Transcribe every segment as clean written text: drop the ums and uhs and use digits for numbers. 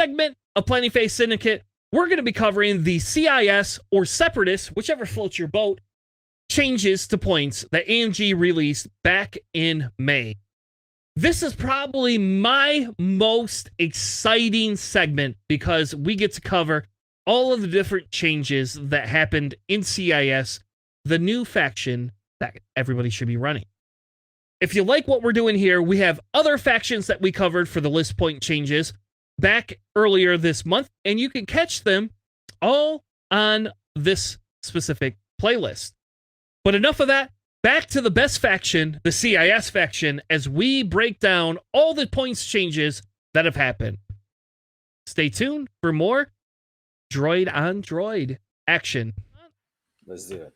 segment of Planning Phase Syndicate, we're going to be covering the CIS or Separatist, whichever floats your boat, changes to points that AMG released back in May. This is probably my most exciting segment because we get to cover all of the different changes that happened in CIS, the new faction that everybody should be running. If you like what we're doing here, we have other factions that we covered for the list point changes back earlier this month, and you can catch them all on this specific playlist. But enough of that. Back to the best faction, the CIS faction, as we break down all the points changes that have happened. Stay tuned for more Droid on Droid action. Let's do it.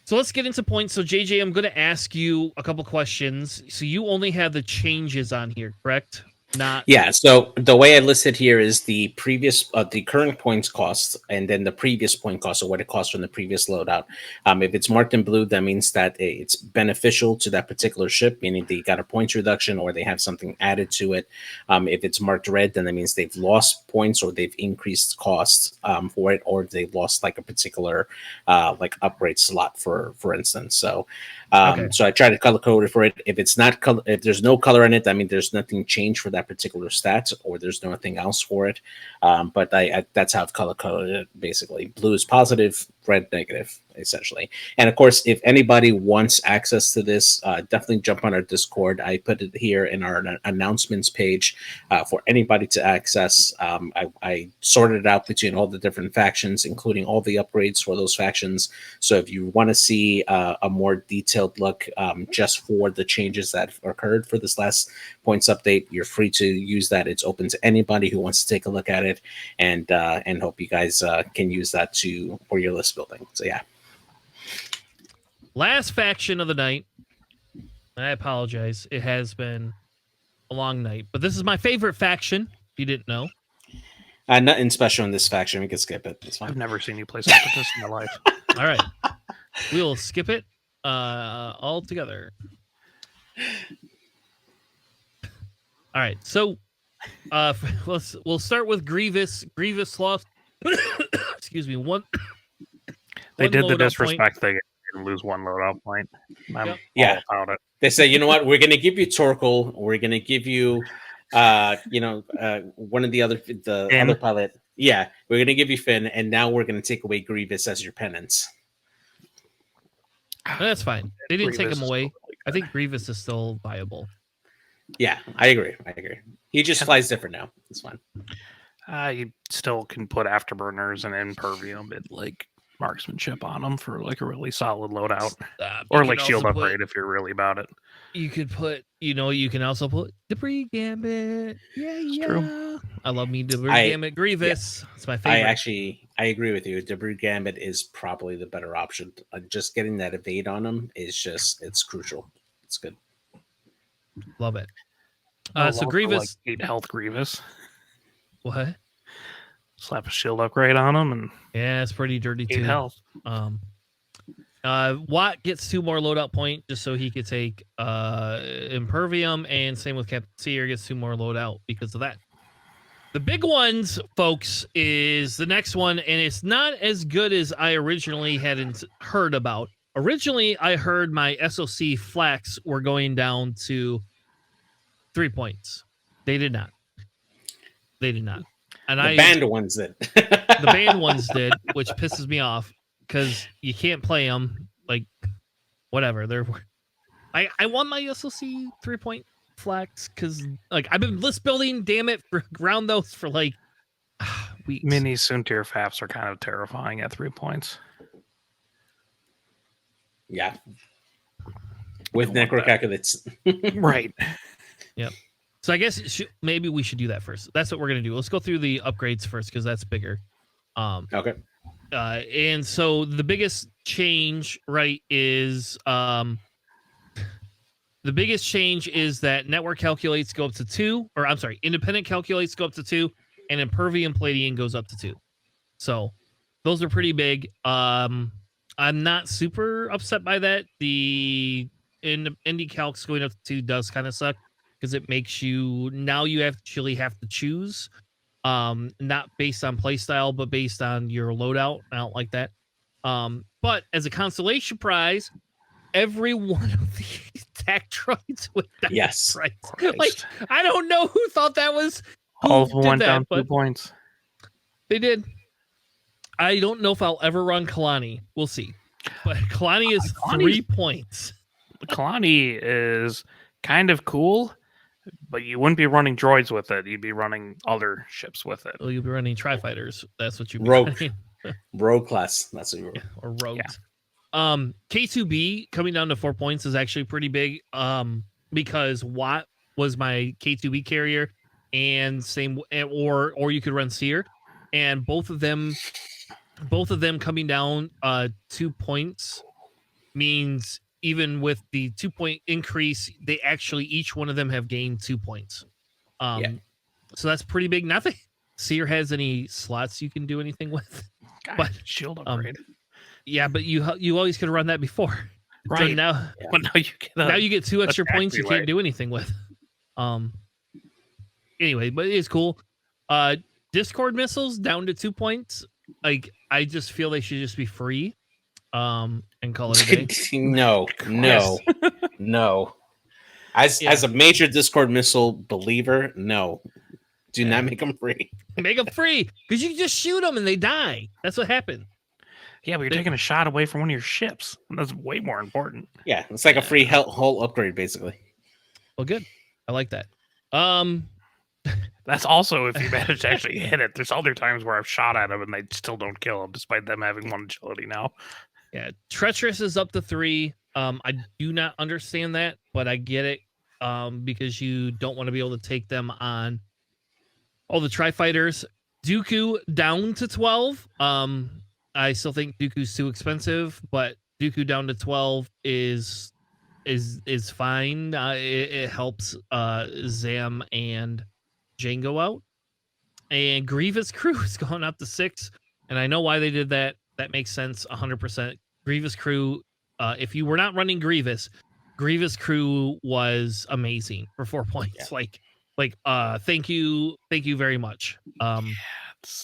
So let's get into points. So JJ, I'm going to ask you a couple questions. So you only have the changes on here, correct? Yeah, so the way I listed here is the previous, the current points cost, and then the previous point cost, or what it costs from the previous loadout. If it's marked in blue, that means that it's beneficial to that particular ship, meaning they got a points reduction or they have something added to it. If it's marked red, then that means they've lost points or they've increased costs for it, or they've lost like a particular like upgrade slot, for instance. So so I try to color code it for it. If it's not if there's no color in it, I mean there's nothing changed for that particular stat, or there's nothing else for it. But I that's how I've color coded it. Basically, blue is positive, red negative, essentially. And of course, if anybody wants access to this, definitely jump on our Discord. I put it here in our announcements page for anybody to access. I sorted it out between all the different factions, including all the upgrades for those factions. So if you want to see a more detailed look just for the changes that occurred for this last points update, you're free to use that. It's open to anybody who wants to take a look at it, and hope you guys can use that for your list building. So yeah. Last faction of the night. I apologize. It has been a long night, but this is my favorite faction. If you didn't know. Nothing special in this faction. We can skip it. It's fine. I've never seen you play Separatist in my life. All right. We'll skip it all together. All right. So we'll start with Grievous. Grievous lost. Excuse me. They did the disrespect thing and lose one loadout point. I'm all about it. They say, you know what? We're going to give you Torkel. We're going to give you, one of the other pilot. Yeah, we're going to give you Finn, and now we're going to take away Grievous as your penance. That's fine. They didn't take him away. I think Grievous is still viable. Yeah, I agree. He just flies different now. It's fine. You still can put afterburners and impervium and like marksmanship on them for like a really solid loadout, or like shield upgrade if you're really about it. You could put, you can also put Debris Gambit. Yeah. True. I love me Debris Gambit Grievous. Yeah. It's my favorite. I agree with you. Debris Gambit is probably the better option. Just getting that evade on him it's crucial. It's good. Love it. So Grievous, like 8 health Grievous. What? Slap a shield upgrade on him, and yeah, it's pretty dirty too. 8 health. Watt gets 2 more loadout point just so he could take Impervium, and same with Captain Seer gets 2 more loadout because of that. The big ones, folks, is the next one, and it's not as good as I originally hadn't heard about. Originally, I heard my SOC flax were going down to 3 points. They did not. And the banned ones did. The banned ones did, which pisses me off because you can't play them. Like, whatever. I want my SOC 3-point flax because, like, I've been list building, damn it, around those for like weeks. Mini Soontir Faps are kind of terrifying at 3 points. Yeah. With necrocalculates. Right. Yep. So I guess maybe we should do that first. That's what we're going to do. Let's go through the upgrades first because that's bigger. Okay. And so the biggest change, right, is the biggest change is that network calculates go up to 2, or I'm sorry, independent calculates go up to 2, and impervium plating goes up to 2. So those are pretty big. I'm not super upset by that. The indie calcs going up to 2 does kind of suck because it makes you now you actually have to choose, not based on playstyle, but based on your loadout. I don't like that. But as a consolation prize, every one of the attack droids went down. Yes. Right. Christ. Like, I don't know who thought that was. Who All of them did went that, down 2 but points. they did. I don't know if I'll ever run Kalani. We'll see. But Kalani is 3 points. Kalani is kind of cool, but you wouldn't be running droids with it. You'd be running other ships with it. Well, you'll be running Tri-Fighters. That's what you'd be Rogue. running. Rogue class. That's what you were. Yeah, or rogues. K2B coming down to 4 points is actually pretty big. Because Watt was my K2B carrier, and same or you could run Seer, and both of them coming down 2 points means even with the 2 point increase, they actually each one of them have gained 2 points. So that's pretty big. Not that Seer has any slots you can do anything with. God, But shield upgrade. yeah, but you always could have run that before. Right. So now, But now you get 2 extra attack points you relay. can't do anything with. Anyway, but it is cool. Discord missiles down to 2 points. Like, I just feel they should just be free. And call it a day. No. As a major Discord missile believer, no. Do not make them free. Make them free because you can just shoot them and they die. That's what happened. Yeah, but you're taking a shot away from one of your ships. That's way more important. Yeah, it's like a free hull upgrade, basically. Well, good. I like that. That's also if you manage to actually hit it. There's other times where I've shot at them and they still don't kill them, despite them having 1 agility now. Yeah, treacherous is up to 3. I do not understand that, but I get it. Because you don't want to be able to take them on all the Tri-Fighters. Dooku down to 12. I still think Dooku's too expensive, but Dooku down to 12 is fine. It helps Zam and Jango out. And Grievous Crew is going up to 6. And I know why they did that. That makes sense 100%. Grievous Crew, if you were not running Grievous Crew was amazing for 4 points. Yeah. Thank you very much.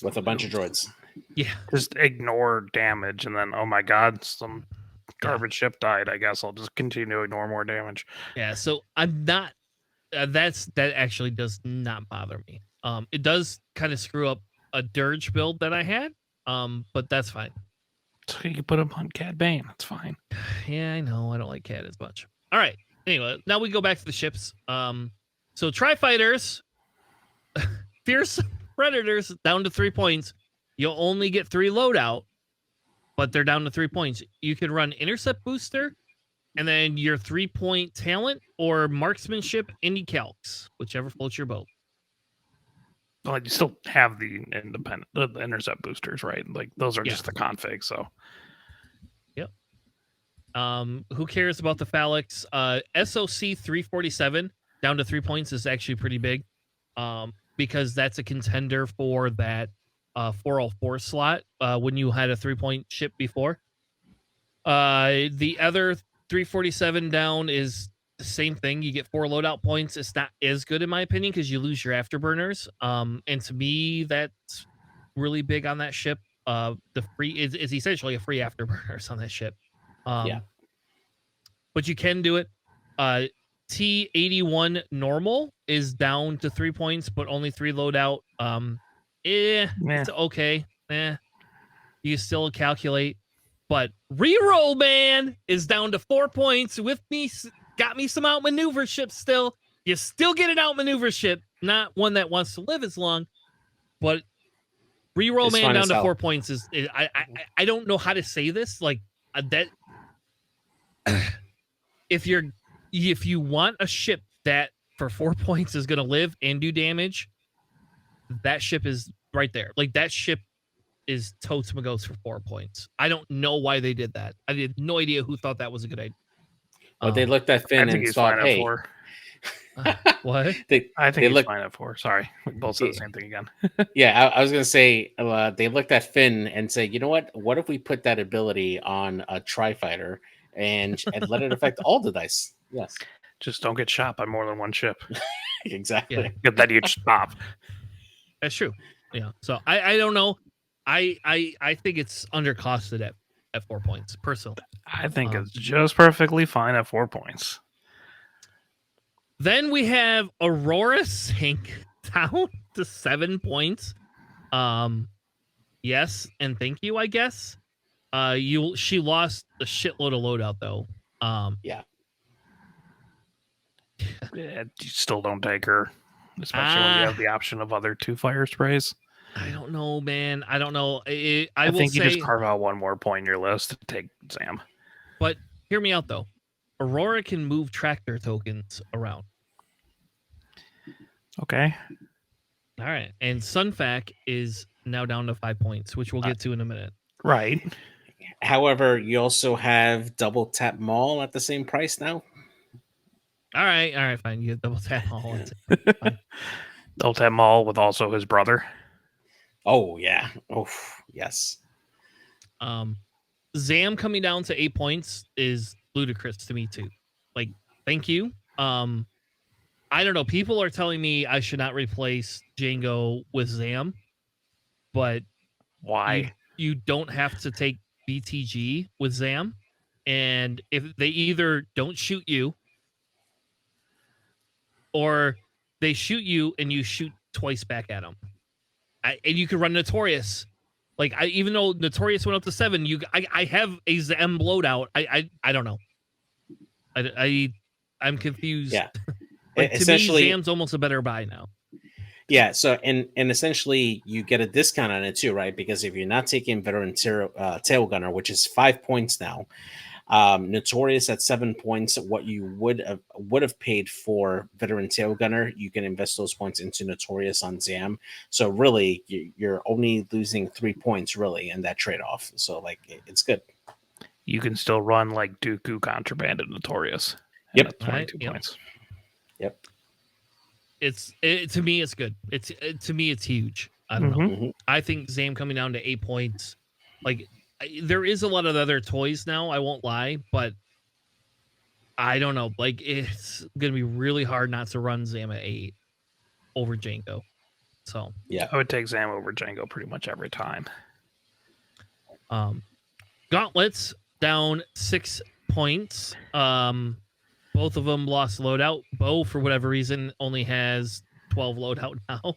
With a bunch of droids. Yeah. Just ignore damage and then, oh my god, some garbage ship died. I guess I'll just continue to ignore more damage. Yeah, so I'm not that actually does not bother me. It does kind of screw up a dirge build that I had. But that's fine. So you can put them on Cad Bane. That's fine. Yeah, I know. I don't like Cad as much. All right. Anyway, now we go back to the ships. So Tri-Fighters, Fierce Predators down to 3 points. You'll only get 3 loadout, but they're down to 3 points. You can run Intercept Booster, and then your 3-point talent or marksmanship indie calcs, whichever floats your boat. Well, you still have the intercept boosters, right? Like those are just the config. So, yep. Who cares about the phallics? SOC 347 down to 3 points is actually pretty big, because that's a contender for that 404 slot when you had a 3-point ship before. The other 347 down is the same thing. You get 4 loadout points. It's not as good in my opinion because you lose your afterburners. And to me, that's really big on that ship. The free is essentially a free afterburners on that ship. Yeah. But you can do it. T81 normal is down to 3 points, but only 3 loadout. It's okay. You still calculate. But reroll man is down to 4 points with me. Got me some outmaneuver ships still. You still get an outmaneuver ship, not one that wants to live as long, but reroll It's man down to hell. 4 points is I don't know how to say this. Like that if you want a ship that for 4 points is gonna live and do damage, that ship is right there. Like that ship is totes magos for 4 points. I don't know why they did that. I had no idea who thought that was a good idea. But they looked at Finn and thought, hey, What? I think they he's look. fine at 4. Sorry, we both said the same thing again. Yeah, I was gonna say they looked at Finn and say, you know what? What if we put that ability on a Tri Fighter and let it affect all the dice? Yes, Just don't get shot by more than one ship. exactly. Yeah. Get that huge pop. That's true. Yeah. So I don't know. I think it's undercosted at 4 points personally. I think it's just perfectly fine at 4 points. Then we have Aurora sink down to 7 points. Yes, and thank you, I guess. She lost a shitload of loadout though. Yeah. You still don't take her, especially when you have the option of other 2 fire sprays. I don't know, man. I don't know. I will think you say, just carve out one more point in your list to take Zam. but hear me out though. Aurora can move tractor tokens around. Okay. All right, and Sunfac is now down to 5 points, which we'll get to in a minute. Right. However, you also have double tap mall at the same price now. All right, fine. You get double tap all. Double tap Maul with also his brother. Oh yeah. Oh yes. Zam coming down to 8 points is ludicrous to me too. Like, thank you. I don't know. People are telling me I should not replace Django with Zam, but why? You don't have to take BTG with Zam, and if they either don't shoot you, or they shoot you and you shoot twice back at them, and you can run Notorious. Like even though Notorious went up to 7, I have a Zam loadout. I don't know. I'm confused. Yeah. Like, to me, Zam's almost a better buy now. Yeah, so and essentially you get a discount on it too, right? Because if you're not taking veteran tail gunner, which is 5 points now, Notorious at 7 points, what you would have paid for veteran tail gunner, you can invest those points into Notorious on Zam. So really, you're only losing 3 points really in that trade off. So like it's good. You can still run like Dooku Contraband and Notorious. Yep, 22 points. Yep. To me, it's good. To me, it's huge. I don't know. Mm-hmm. I think Zam coming down to 8 points, like there is a lot of other toys now. I won't lie, but I don't know. Like it's gonna be really hard not to run Zam at 8 over Django. So yeah, I would take Zam over Django pretty much every time. Gauntlets down 6 points. Both of them lost loadout. Bo, for whatever reason, only has 12 loadout now.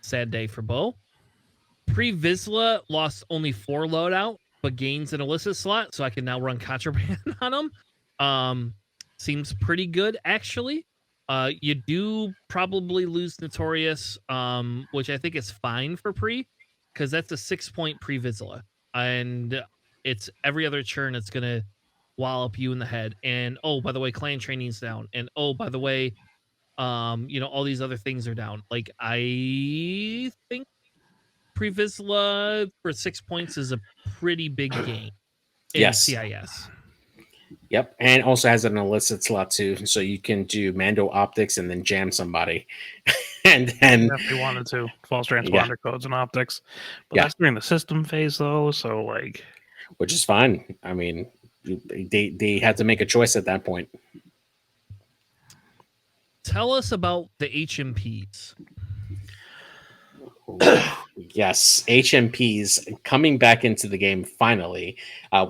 Sad day for Bo. Pre-Vizsla lost only 4 loadout, but gains an illicit slot, so I can now run Contraband on him. Seems pretty good, actually. You do probably lose Notorious, which I think is fine for Pre, because that's a 6-point Pre-Vizsla. And it's every other churn it's going to wallop you in the head. And oh, by the way, clan training's down. And oh, by the way, all these other things are down. Like I think Pre-Vizsla for 6 points is a pretty big gain in CIS. Yep, and also has an illicit slot too, so you can do Mando optics and then jam somebody. And then if you wanted to, false transponder codes and optics. But that's during the system phase though, so like, which is fine. I mean, they had to make a choice at that point. Tell us about the HMPs. Yes, HMPs coming back into the game finally.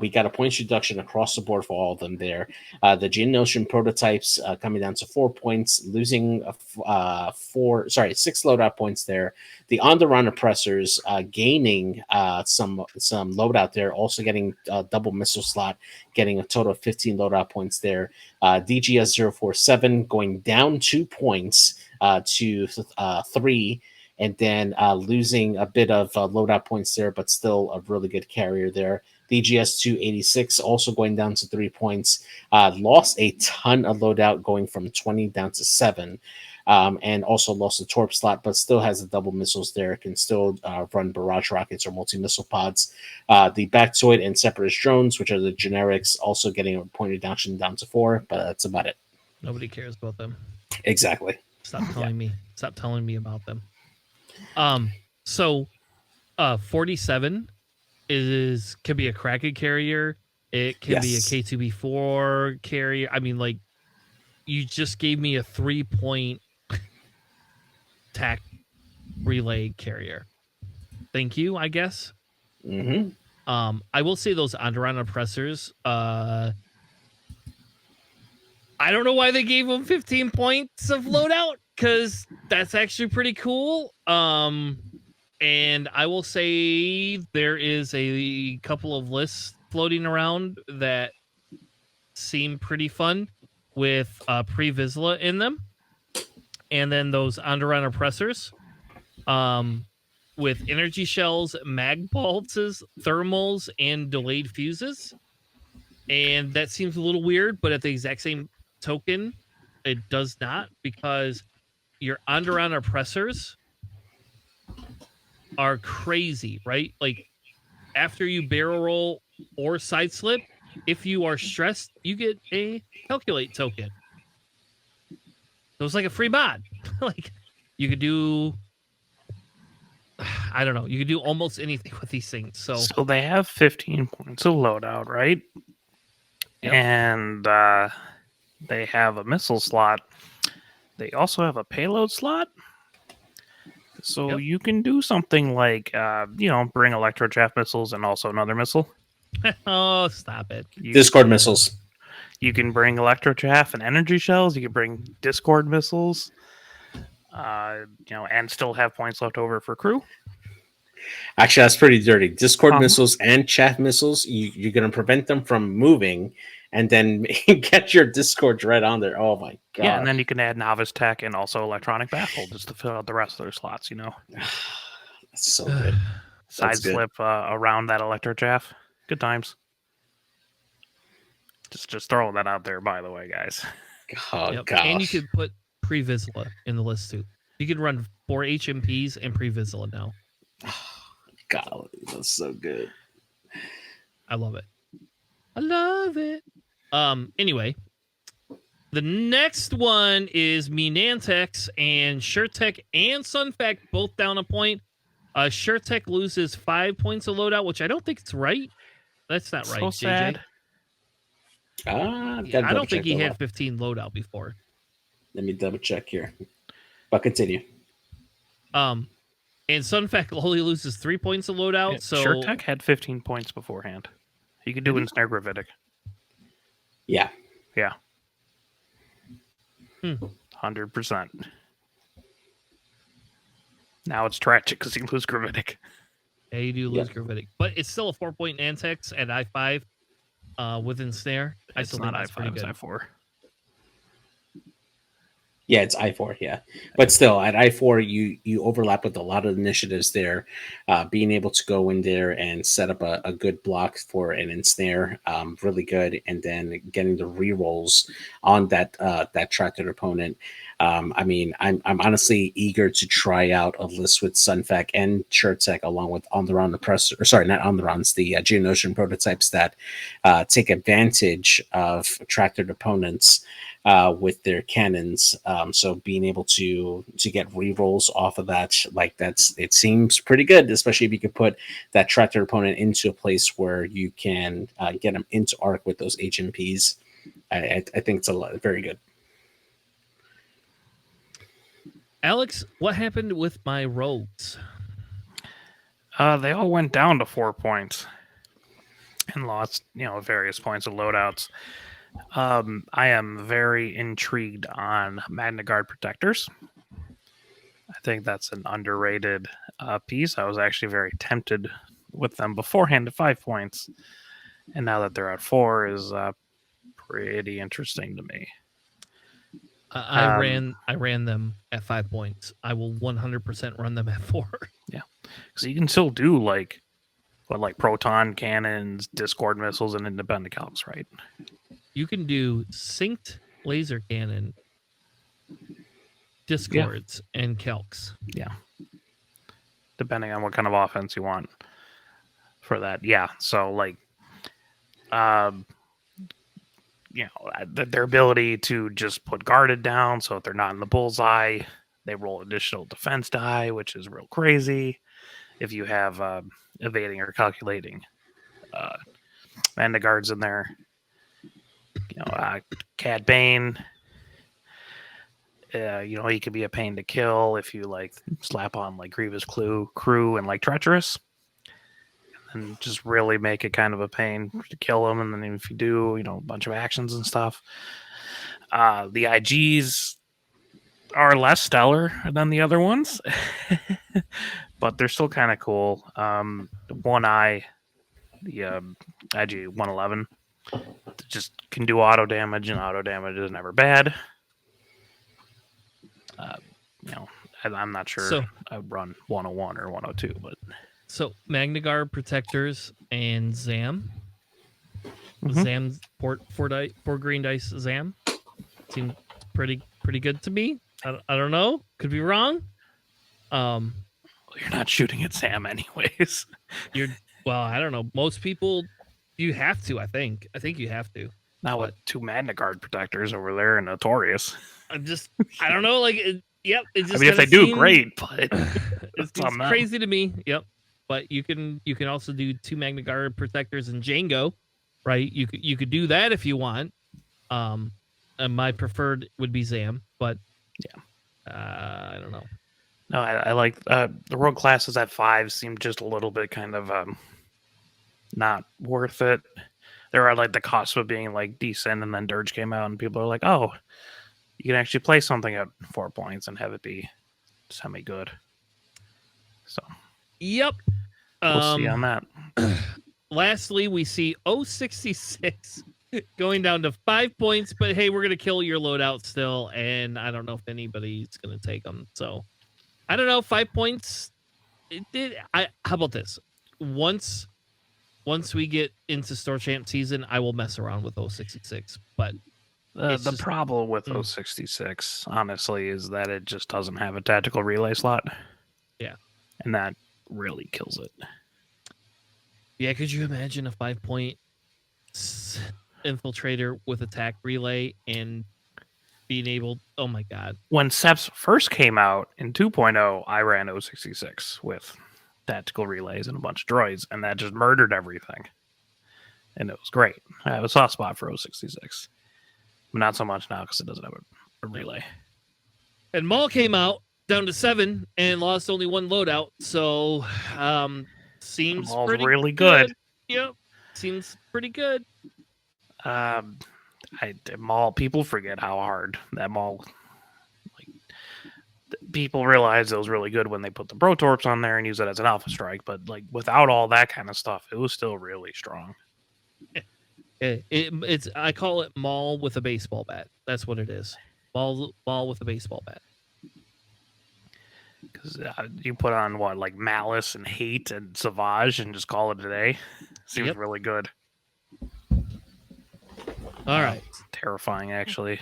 We got a points reduction across the board for all of them there. The Geonosian prototypes coming down to 4 points, losing 6 loadout points there. The on-the-run oppressors gaining some loadout there, also getting a double missile slot, getting a total of 15 loadout points there. DGS 047 going down 2 points to 3. And then losing a bit of loadout points there, but still a really good carrier there. DGS 286 also going down to 3 points. Lost a ton of loadout, going from 20 down to 7. And also lost a torp slot, but still has the double missiles there. Can still run barrage rockets or multi-missile pods. The Bactoid and Separatist drones, which are the generics, also getting a point reduction down to 4, but that's about it. Nobody cares about them. Exactly. Stop telling me. Stop telling me about them. So 47 can be a Kraken carrier. It can be a K2B4 carrier. I mean, like, you just gave me a 3-point tack relay carrier. Thank you, I guess. Mm-hmm. I will say those Onderon oppressors, I don't know why they gave them 15 points of loadout, because that's actually pretty cool. And I will say there is a couple of lists floating around that seem pretty fun with pre-Vizsla in them. And then those Onderon oppressors with energy shells, mag pulses, thermals, and delayed fuses. And that seems a little weird, but at the exact same token, it does not, because your Onderon oppressors are crazy, right? Like, after you barrel roll or side slip, if you are stressed, you get a calculate token. So it's like a free mod. Like, you could do, I don't know, you could do almost anything with these things. So they have 15 points of loadout, right? Yep. And they have a missile slot. They also have a payload slot. So you can do something like, bring electrochaff missiles and also another missile. Oh, stop it. Discord missiles. You can bring electrochaff and energy shells. You can bring Discord missiles. And still have points left over for crew. Actually, that's pretty dirty. Discord missiles and chaff missiles, you're going to prevent them from moving and then get your Discords right on there. Oh, my God. Yeah, and then you can add Novice Tech and also Electronic Baffle just to fill out the rest of their slots, That's so good. Side slip around that Electrochaff. Good times. Just throwing that out there, by the way, guys. Oh, gosh. And you could put pre-Vizsla in the list, too. You can run 4 HMPs and pre-Vizsla now. God, that's so good. I love it. I love it. Anyway, the next one is Menantex and SureTech and Sunfact both down a point. SureTech loses 5 points of loadout, which I don't think it's right. That's not right, JJ. Sad. I don't think he had 15 loadout before. Let me double check here. But continue. And Sunfact only loses 3 points of loadout. Yeah, so SureTech had 15 points beforehand. He could do Ensnare Gravitic. Yeah. 100%. Now it's tragic because you lose Gravitic. Yeah, you do lose Gravitic. But it's still a 4-point Nantex at I5 with Ensnare. I still think that's pretty good. It's I4. Yeah, it's I4, yeah. But still, at I4, you overlap with a lot of initiatives there. Being able to go in there and set up a good block for an ensnare, really good. And then getting the rerolls on that tractor opponent. I mean, I'm honestly eager to try out a list with Sunfac and SureTech along with Onderon Oppressor, sorry, not Onderons, the Geonosian prototypes that take advantage of tractored opponents with their cannons. So being able to get rerolls off of that, it seems pretty good, especially if you could put that tractor opponent into a place where you can get them into arc with those HMPs. I think it's very good. Alex, what happened with my rogues? They all went down to 4 points and lost, various points of loadouts. I am very intrigued on Magna Guard Protectors. I think that's an underrated piece. I was actually very tempted with them beforehand at 5 points, and now that they're at 4 is pretty interesting to me. I ran them at 5 points. I will 100% run them at 4. Yeah, because you can still do like proton cannons, Discord missiles, and independent calcs, right? You can do synced laser cannon, Discords, and calcs. Yeah, depending on what kind of offense you want for that. Yeah, so their ability to just put guarded down, so if they're not in the bullseye, they roll additional defense die, which is real crazy. If you have evading or calculating Manda guards in there, Cad Bane. He can be a pain to kill if you like slap on like Grievous Crew and like Treacherous, and just really make it kind of a pain to kill him. And then if you do, a bunch of actions and stuff. The IGs are less stellar than the other ones, but they're still kind of cool. One Eye, the IG 111, just can do auto damage, and auto damage is never bad. I'm not sure So, I would run 101 or 102, but So Magnagard Protectors and Zam. Mhm. Zam's four green dice Zam. Seemed pretty good to me. I don't know. Could be wrong. you're not shooting at Sam anyways. Well, I don't know. Most people, you have to. I think you have to. Not with two Magna Guard protectors over there and Notorious. I don't know. Like, yep. It just I mean, if they do, great, but it's on them. crazy to me. Yep. But you can also do two Magna Guard Protectors and Django, right? You could do that if you want. And my preferred would be Zam, but yeah, I don't know. No, I like the rogue classes at 5 seem just a little bit kind of not worth it. There are like the cost of being like decent, and then Dirge came out, and people are like, "Oh, you can actually play something at 4 points and have it be semi good." So, Yep. we'll see on that. Lastly, we see 066 going down to 5 points, but hey, we're gonna kill your loadout still, and I don't know if anybody's gonna take them. So, I don't know. 5 points. How about this? Once we get into Store Champ season, I will mess around with 066. But the problem with 066, honestly, is that it just doesn't have a tactical relay slot. Yeah. And that really kills it. Yeah, could you imagine a 5-point infiltrator with attack relay and being able... Oh my god. When Seps first came out in 2.0, I ran 066 with tactical relays and a bunch of droids, and that just murdered everything. And it was great. I have a soft spot for 066. But not so much now because it doesn't have a relay. And Maul came out down to 7 and lost only 1 loadout, so seems Maul's pretty really good. Yep, seems pretty good. Maul, people forget how hard that Maul. Like, people realize it was really good when they put the Protorps on there and use it as an alpha strike, but like without all that kind of stuff, it was still really strong. It's I call it Maul with a baseball bat. That's what it is. Maul with a baseball bat. Because you put on like Malice and Hate and Savage and just call it a day. Seems really good. All right. Terrifying, actually.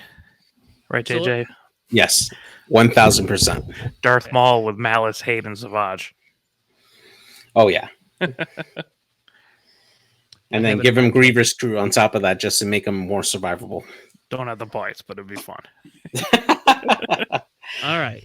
Right, JJ? Yes, 1000%. Darth Maul with Malice, Hate, and Savage. Oh yeah. And then give him Grievous Crew on top of that just to make him more survivable. Don't have the points, but it'd be fun. All right.